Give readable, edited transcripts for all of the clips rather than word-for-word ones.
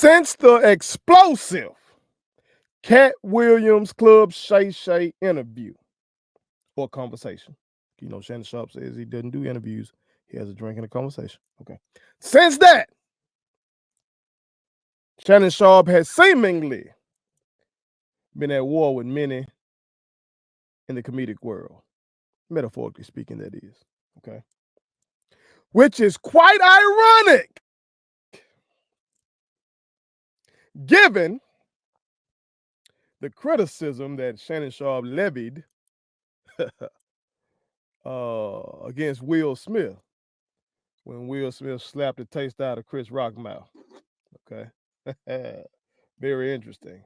Since the explosive Cat Williams Club Shay Shay interview or conversation. You know, Shannon Sharpe says he doesn't do interviews. He has a drink and a conversation. Okay. Since that, Shannon Sharpe has seemingly been at war with many in the comedic world. Metaphorically speaking, that is. Okay. Which is quite ironic, given the criticism that Shannon Sharpe levied against Will Smith when Will Smith slapped the taste out of Chris Rock's mouth. Okay. Very interesting.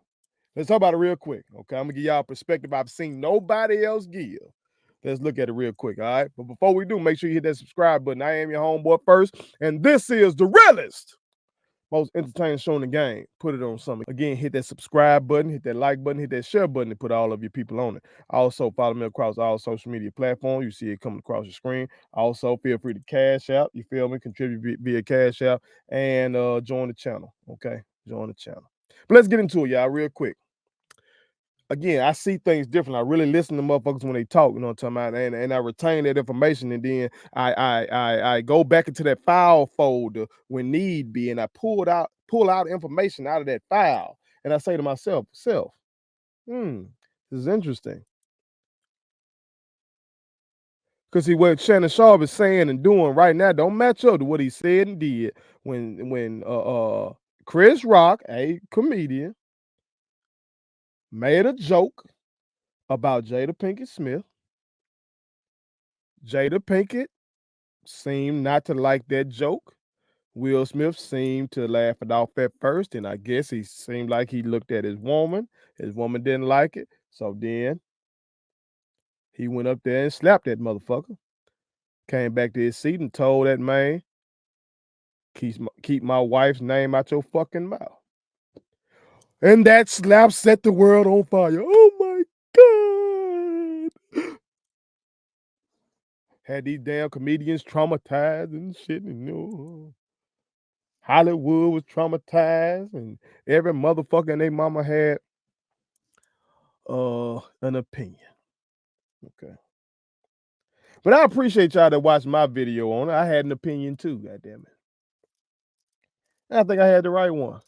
Let's talk about it real quick. Okay. I'm going to give y'all a perspective I've seen nobody else give. Let's look at it real quick. All right. But before we do, make sure you hit that subscribe button. I am your homeboy First, and this is the realest, most entertaining show in the game. Put it on something. Again, hit that subscribe button, hit that like button, hit that share button, and put all of your people on it. Also, follow me across all social media platforms. You see it coming across your screen. Also, feel free to cash out. You feel me? Contribute via cash out and join the channel. Okay, join the channel. But let's get into it, y'all, real quick. Again, I see things different. I really listen to motherfuckers when they talk, you know what I'm talking about, and I retain that information, and then I go back into that file folder when need be, and I pull out information out of that file, and I say to myself, this is interesting. Because see, what Shannon Sharpe is saying and doing right now don't match up to what he said and did when Chris Rock, a comedian, made a joke about Jada Pinkett Smith. Jada Pinkett seemed not to like that joke. Will Smith seemed to laugh it off at first, and I guess he seemed like he looked at his woman. His woman didn't like it, so then he went up there and slapped that motherfucker. Came back to his seat and told that man, keep my wife's name out your fucking mouth. And that slap set the world on fire. Oh my God. Had these damn comedians traumatized and shit, and you know, Hollywood was traumatized, and every motherfucker and their mama had an opinion. Okay. But I appreciate y'all that watched my video on it. I had an opinion too, goddamn it. And I think I had the right one.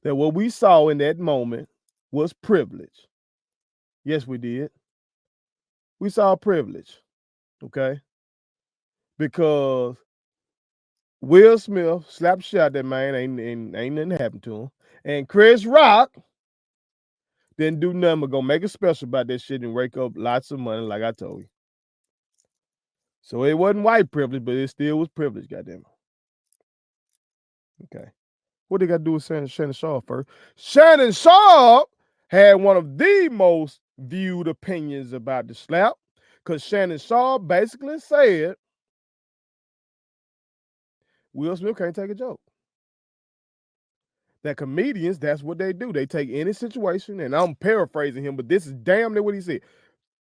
That what we saw in that moment was privilege. Yes, we did. We saw privilege. Okay. Because Will Smith slapped shot that man, ain't nothing happened to him. And Chris Rock didn't do nothing but go make a special about that shit and rake up lots of money, like I told you. So it wasn't white privilege, but it still was privilege, goddamn it. Okay. What they got to do with Shannon Sharpe first? Shannon Sharpe had one of the most viewed opinions about the slap, because Shannon Sharpe basically said Will Smith can't take a joke. That comedians, that's what they do. They take any situation, and I'm paraphrasing him, but this is damn near what he said.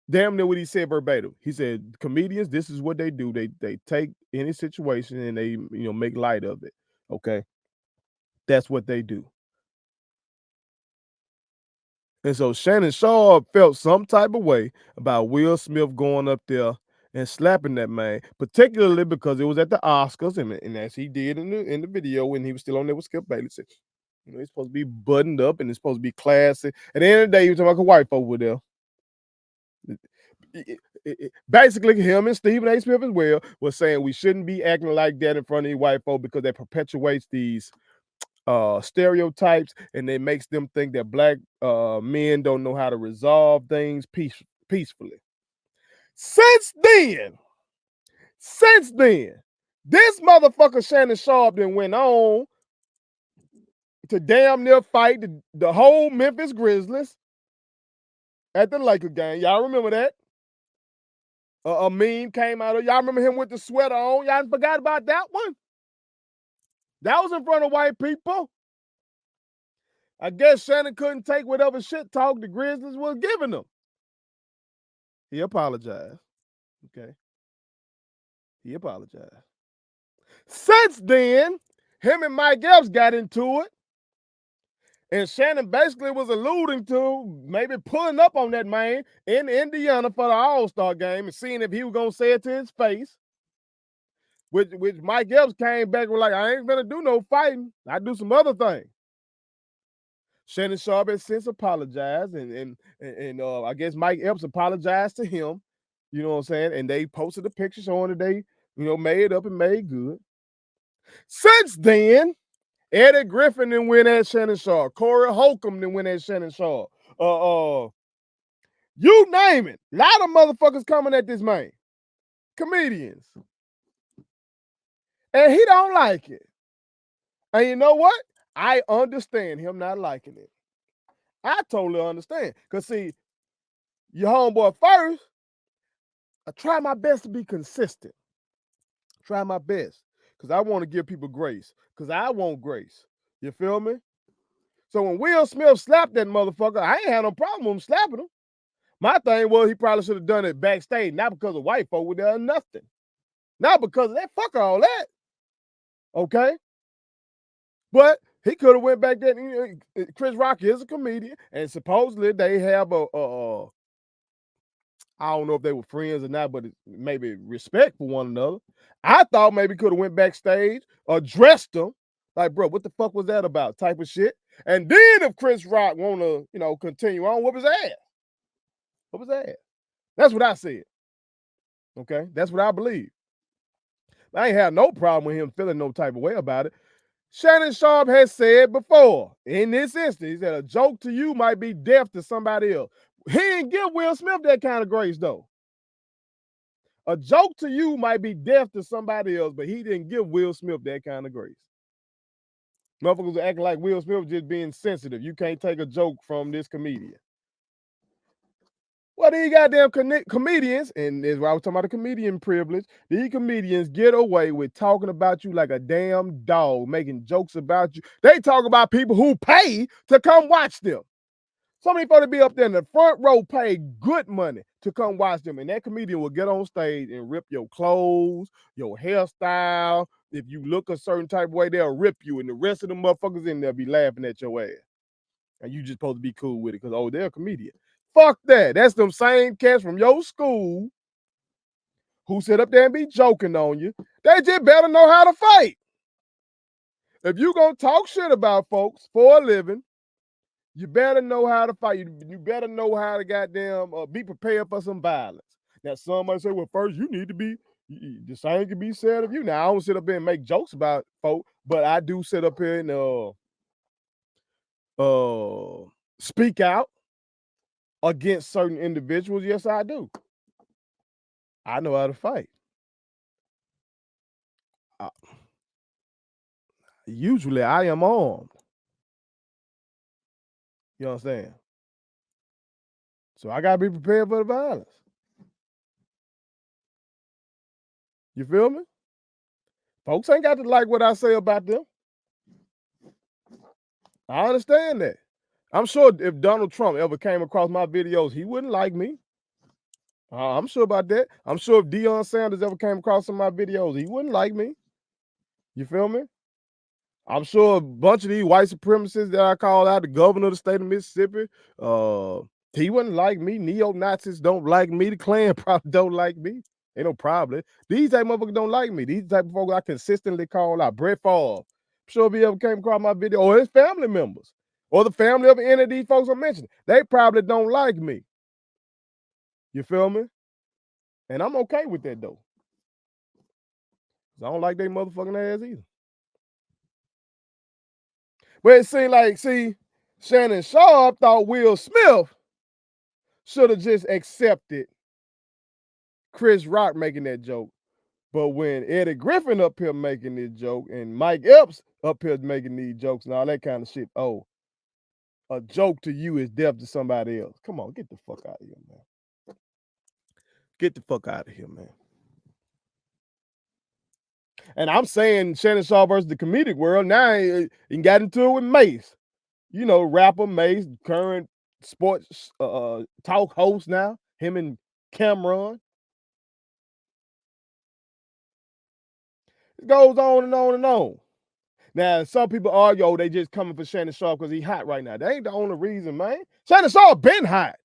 Damn near what he said verbatim. He said, comedians, this is what they do. They take any situation and they make light of it. Okay. That's what they do. And so Shannon Sharpe felt some type of way about Will Smith going up there and slapping that man, particularly because it was at the Oscars, and as he did in the video when he was still on there with Skip Bayless. He's supposed to be buttoned up and it's supposed to be classy. At the end of the day, he was talking about a white folk over there. Basically, him and Stephen A. Smith as well was saying we shouldn't be acting like that in front of these white folk because that perpetuates these stereotypes, and it makes them think that black men don't know how to resolve things peacefully. Since then, this motherfucker Shannon Sharpe then went on to damn near fight the whole Memphis Grizzlies at the Laker game. Y'all remember that? A meme came out of y'all. Remember him with the sweater on? Y'all forgot about that one? That was in front of white people. I guess Shannon couldn't take whatever shit talk the Grizzlies was giving him. He apologized. Okay. He apologized. Since then, him and Mike Epps got into it. And Shannon basically was alluding to maybe pulling up on that man in Indiana for the All-Star game and seeing if he was gonna say it to his face. Which Mike Epps came back with like, I ain't gonna do no fighting. I do some other things. Shannon Sharpe has since apologized, and I guess Mike Epps apologized to him. You know what I'm saying? And they posted a picture showing that they, made up and made good. Since then, Eddie Griffin then went at Shannon Sharpe. Corey Holcomb then went at Shannon Sharpe. You name it. A lot of motherfuckers coming at this man. Comedians. And he don't like it. And you know what? I understand him not liking it. I totally understand. Because, see, your homeboy first, I try my best to be consistent. Try my best. Because I want to give people grace. Because I want grace. You feel me? So when Will Smith slapped that motherfucker, I ain't had no problem with him slapping him. My thing was he probably should have done it backstage, not because of white folk with there or nothing. Not because of that. Fuck all that. Okay? But he could have went back there. Chris Rock is a comedian, and supposedly they have I don't know if they were friends or not, but maybe respect for one another. I thought maybe could have went backstage, addressed him, like, bro, what the fuck was that about? Type of shit. And then if Chris Rock want to, continue on, whoop his ass. Whoop his ass. That's what I said. Okay, that's what I believe. I ain't had no problem with him feeling no type of way about it. Shannon Sharpe has said before, in this instance, he said a joke to you might be death to somebody else. He didn't give Will Smith that kind of grace, though. A joke to you might be death to somebody else, but he didn't give Will Smith that kind of grace. Motherfuckers are acting like Will Smith just being sensitive. You can't take a joke from this comedian. Well, these goddamn comedians, and this is why I was talking about the comedian privilege, these comedians get away with talking about you like a damn dog, making jokes about you. They talk about people who pay to come watch them. Some of these folks be up there in the front row, pay good money to come watch them. And that comedian will get on stage and rip your clothes, your hairstyle. If you look a certain type of way, they'll rip you. And the rest of the motherfuckers in there be laughing at your ass. And you just supposed to be cool with it because, they're a comedian. Fuck that. That's them same cats from your school who sit up there and be joking on you. They just better know how to fight. If you gonna talk shit about folks for a living, you better know how to fight. You better know how to goddamn be prepared for some violence. Now, somebody say, well, first, you need to be, the same can be said of you. Now, I don't sit up here and make jokes about folk, but I do sit up here and speak out against certain individuals. Yes, I do. I know how to fight. Usually, I am armed. You understand? So I gotta be prepared for the violence. You feel me? Folks ain't got to like what I say about them. I understand that. I'm sure if Donald Trump ever came across my videos, he wouldn't like me. I'm sure about that. I'm sure if Deion Sanders ever came across some of my videos, he wouldn't like me. You feel me? I'm sure a bunch of these white supremacists that I call out, the governor of the state of Mississippi, he wouldn't like me. Neo-Nazis don't like me. The Klan probably don't like me. Ain't no problem. These type of motherfuckers don't like me. These type of folks I consistently call out. Brett Favre. I'm sure if he ever came across my video, or his family members, or the family of any of these folks I'm mentioning, they probably don't like me. You feel me? And I'm okay with that, though. I don't like they motherfucking ass either. But it seemed like, Shannon Sharpe thought Will Smith should have just accepted Chris Rock making that joke. But when Eddie Griffin up here making this joke and Mike Epps up here making these jokes and all that kind of shit, a joke to you is death to somebody else. Come on, get the fuck out of here, man. Get the fuck out of here, man. And I'm saying Shannon Sharpe versus the comedic world. Now he got into it with Mase. You know, rapper Mase, current sports talk host now. Him and Cameron. It goes on and on and on. Now, some people argue, oh, they just coming for Shannon Sharpe because he hot right now. That ain't the only reason, man. Shannon Sharpe been hot.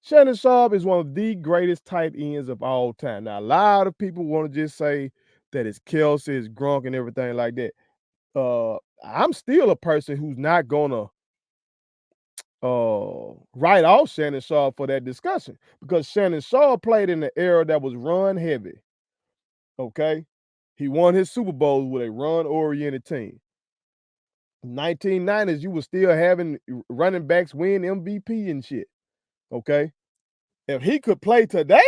Shannon Sharpe is one of the greatest tight ends of all time. Now, a lot of people want to just say that it's Kelsey, it's Gronk, and everything like that. I'm still a person who's not gonna write off Shannon Sharpe for that discussion because Shannon Sharpe played in the era that was run heavy. Okay, he won his Super Bowls with a run-oriented team. 1990s, you were still having running backs win MVP and shit. Okay, if he could play today,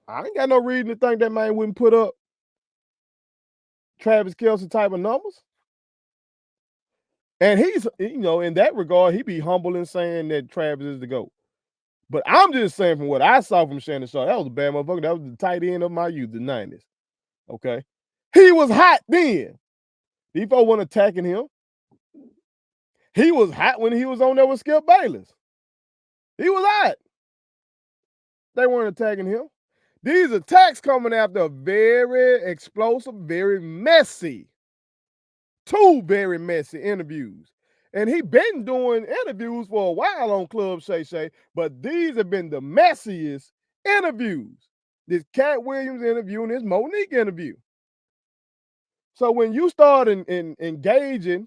I ain't got no reason to think that man wouldn't put up Travis Kelce type of numbers. And he's, in that regard, he be humble in saying that Travis is the GOAT. But I'm just saying from what I saw from Shannon Sharpe, that was a bad motherfucker. That was the tight end of my youth, the 90s. Okay. He was hot then. These folks weren't attacking him. He was hot when he was on there with Skip Bayless. He was hot. They weren't attacking him. These attacks coming after a very explosive, very messy, 2 very messy interviews. And he been doing interviews for a while on Club Shay Shay, but these have been the messiest interviews. This Cat Williams interview and this Monique interview. So when you start engaging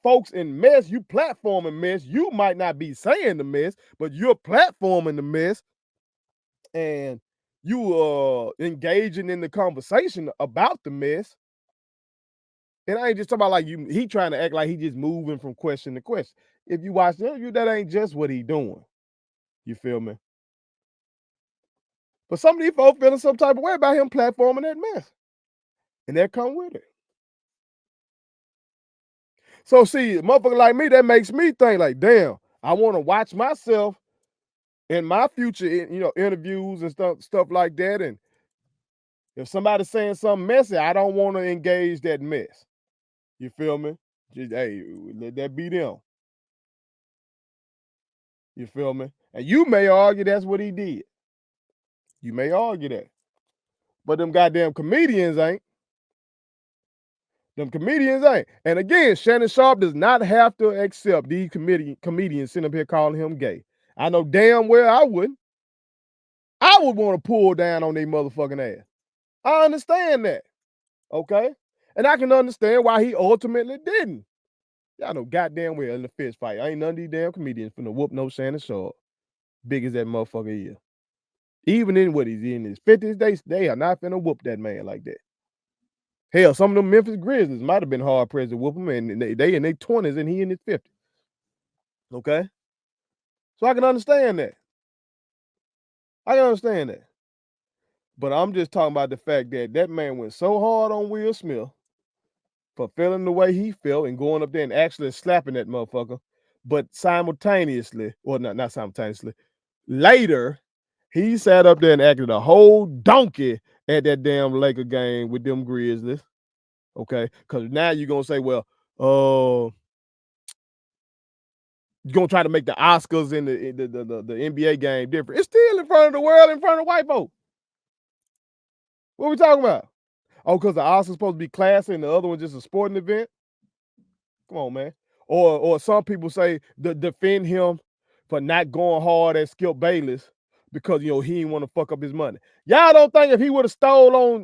folks in mess, you platforming mess, you might not be saying the mess, but you're platforming the mess and you engaging in the conversation about the mess. And I ain't just talking about like he trying to act like he just moving from question to question. If you watch the interview, that ain't just what he doing. You feel me? But some of these folks feeling some type of way about him platforming that mess. And that come with it. So see, a motherfucker like me, that makes me think like, damn, I want to watch myself in my future, interviews and stuff like that. And if somebody's saying something messy, I don't want to engage that mess. You feel me? Just, hey, let that be them. You feel me? And you may argue that's what he did. You may argue that. But them goddamn comedians ain't. Them comedians ain't. And again, Shannon Sharpe does not have to accept these comedians sitting up here calling him gay. I know damn well I wouldn't. I would want to pull down on their motherfucking ass. I understand that. Okay? And I can understand why he ultimately didn't. Y'all know goddamn well in the fist fight. Ain't none of these damn comedians finna whoop no Shannon Sharpe. Big as that motherfucker is. Even in what he's in his 50s, they are not finna whoop that man like that. Hell, some of them Memphis Grizzlies might have been hard pressed to whoop him, and they in their 20s and he in his 50s. Okay? So I can understand that. I can understand that. But I'm just talking about the fact that that man went so hard on Will Smith for feeling the way he felt and going up there and actually slapping that motherfucker. But simultaneously, or not simultaneously, later, he sat up there and acted a whole donkey at that damn Laker game with them Grizzlies. Okay? Because now you're going to say, well, you're going to try to make the Oscars and the NBA game different. It's still in front of the world, in front of white folks. What are we talking about? Oh, because the Oscars supposed to be classy and the other one just a sporting event? Come on, man. Or some people say defend him for not going hard at Skip Bayless because, he didn't want to fuck up his money. Y'all don't think if he would have stole on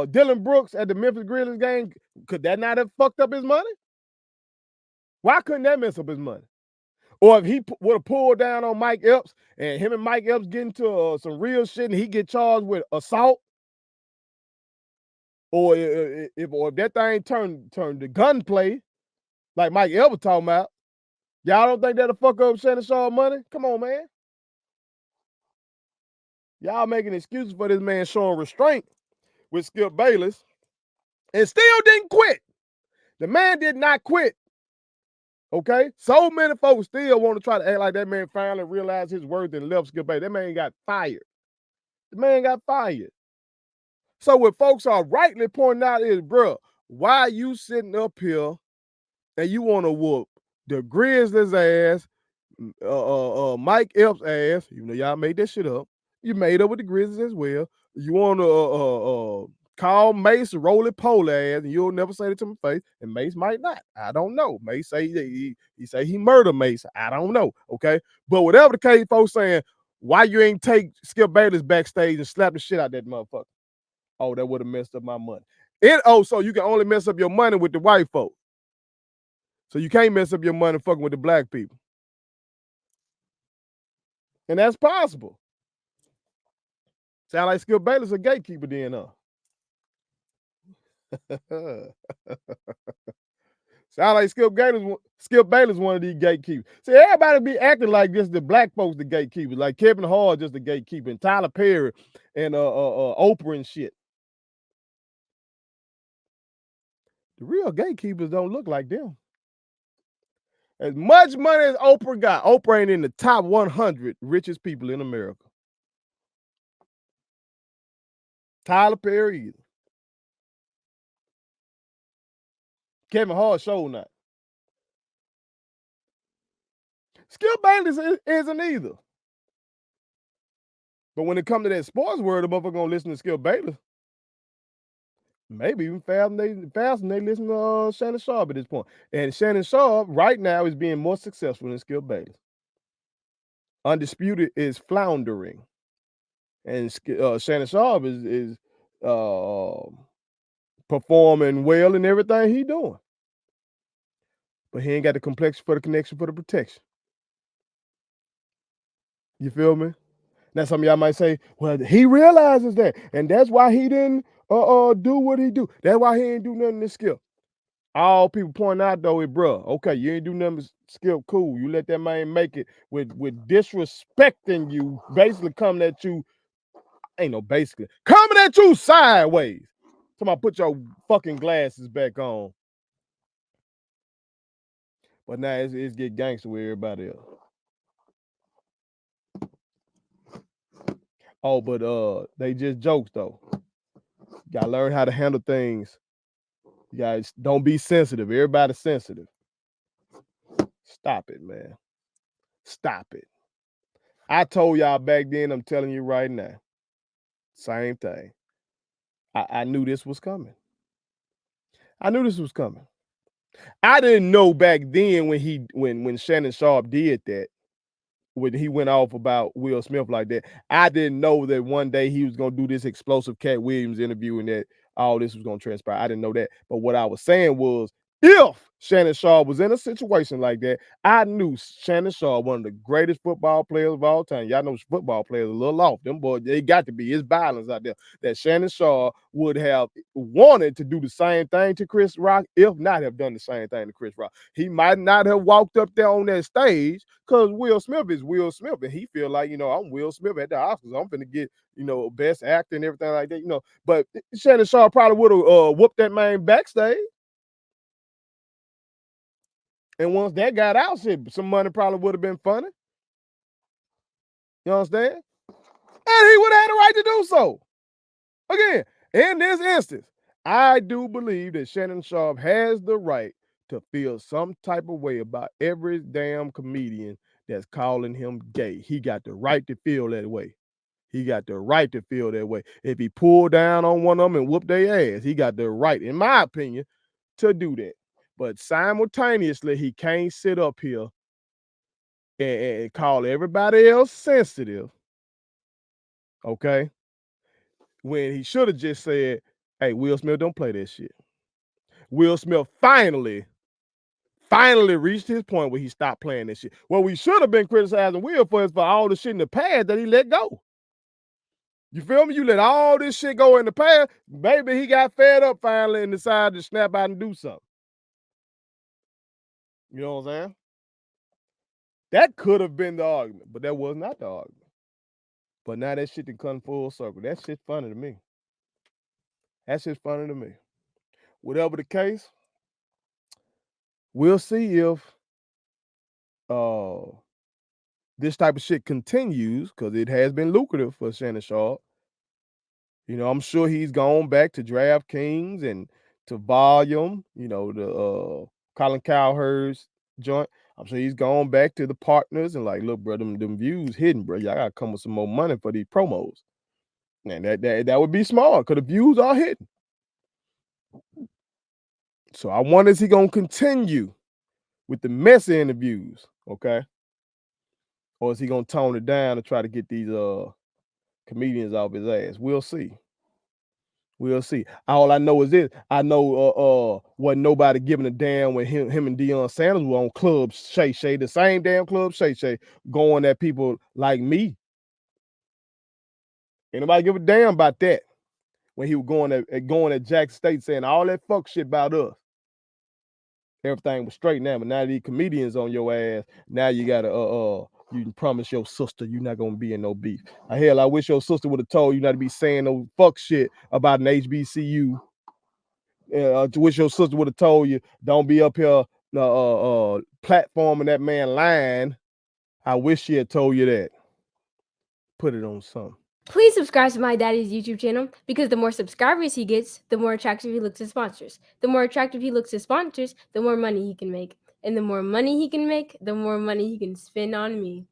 Dylan Brooks at the Memphis Grizzlies game, could that not have fucked up his money? Why couldn't that mess up his money? Or if he would have pulled down on Mike Epps and him and Mike Epps get into some real shit and he get charged with assault, or if that thing turned to gunplay, like Mike Epps was talking about, y'all don't think that'll fuck up Shannon Sharpe money? Come on, man. Y'all making excuses for this man showing restraint with Skip Bayless and still didn't quit. The man did not quit. Okay? So many folks still want to try to act like that man finally realized his worth and left Skip Bayless. That man got fired. The man got fired. So what folks are rightly pointing out is, bro, why you sitting up here and you want to whoop the Grizzlies ass, Mike Epps ass, even though y'all made that shit up. You made up with the Grizzlies as well. You want to Call Mase roly poly ass, and you'll never say it to my face. And Mase might not. I don't know. Mase say he say he murdered Mase. I don't know. Okay, but whatever the case, folks saying, why you ain't take Skip Bayless backstage and slap the shit out that motherfucker? Oh, that would have messed up my money. So you can only mess up your money with the white folk. So you can't mess up your money fucking with the black people. And that's possible. Sound like Skip Bayless a gatekeeper then, Sound like Skip Bayless one of these gatekeepers. See, everybody be acting like this, the black folks the gatekeepers, like Kevin Hart just the gatekeeper, and Tyler Perry and Oprah and shit. The real gatekeepers don't look like them. As much money as Oprah got, Oprah ain't in the top 100 richest people in America. Tyler Perry either. Kevin Hart showed not. Skip Bayless isn't either. But when it comes to that sports world, the motherfucker gonna listen to Skip Bayless. Maybe even faster than they listen to Shannon Sharpe at this point. And Shannon Sharpe right now is being more successful than Skip Bayless. Undisputed is floundering. And Shannon Sharpe is performing well in everything he doing. But he ain't got the complexion for the connection for the protection. You feel me? Now some of y'all might say, well, he realizes that, and that's why he didn't do what he do. That's why he ain't do nothing to Skip. All people point out though is, bro, okay, you ain't do nothing to Skip, cool. You let that man make it with disrespecting you, basically coming at you, ain't no basically, coming at you sideways. Somebody put your fucking glasses back on. But now it's get gangster with everybody else. Oh, but they just jokes though. You gotta learn how to handle things. You guys don't be sensitive. Everybody's sensitive. Stop it, man. Stop it. I told y'all back then, I'm telling you right now. Same thing. I knew this was coming. I knew this was coming. I didn't know back then when Shannon Sharpe did that, when he went off about Will Smith like that. I didn't know that one day he was gonna do this explosive Cat Williams interview and that all this was gonna transpire. I didn't know that. But what I was saying was, if Shannon Sharpe was in a situation like that, I knew Shannon Sharpe, one of the greatest football players of all time. Y'all know football players a little off. Them boys, they got to be. It's violence out there. That Shannon Sharpe would have wanted to do the same thing to Chris Rock, if not have done the same thing to Chris Rock. He might not have walked up there on that stage because Will Smith is Will Smith, and he feel like, I'm Will Smith at the Oscars. I'm finna get, best actor and everything like that, But Shannon Sharpe probably would have whooped that man backstage. And once that got out, shit, some money probably would have been funny. You understand? And he would have had the right to do so. Again, in this instance, I do believe that Shannon Sharpe has the right to feel some type of way about every damn comedian that's calling him gay. He got the right to feel that way. He got the right to feel that way. If he pulled down on one of them and whooped their ass, he got the right, in my opinion, to do that. But simultaneously, he can't sit up here and call everybody else sensitive, okay? When he should have just said, hey, Will Smith, don't play that shit. Will Smith finally reached his point where he stopped playing that shit. What we should have been criticizing Will for is for all the shit in the past that he let go. You feel me? You let all this shit go in the past. Maybe he got fed up finally and decided to snap out and do something. You know what I'm saying? That could have been the argument, but that was not the argument. But now that shit done come full circle. That shit's funny to me. That shit's funny to me. Whatever the case, we'll see if this type of shit continues, because it has been lucrative for Shannon Sharpe. I'm sure he's gone back to DraftKings and to Volume, the Colin Cowherd's joint. I'm sure he's gone back to the partners and like, look, bro, them views hidden, bro. Y'all gotta come with some more money for these promos. And that would be smart, because the views are hidden. So I wonder, is he gonna continue with the messy interviews, okay? Or is he gonna tone it down and try to get these comedians off his ass? We'll see. We'll see. All I know is this: I know wasn't nobody giving a damn when him and Deion Sanders were on Club Shay Shay, the same damn Club Shay Shay, going at people like me. Ain't nobody give a damn about that when he was going at Jackson State saying all that fuck shit about us. Everything was straight now, but now these comedians on your ass. Now you gotta you can promise your sister you're not gonna be in no beef. Hell, I wish your sister would have told you not to be saying no fuck shit about an HBCU. I wish your sister would have told you don't be up here platforming that man lying. I wish she had told you that. Put it on something. Please subscribe to my daddy's YouTube channel because the more subscribers he gets, the more attractive he looks to sponsors. The more attractive he looks to sponsors, the more money he can make. And the more money he can make, the more money he can spend on me.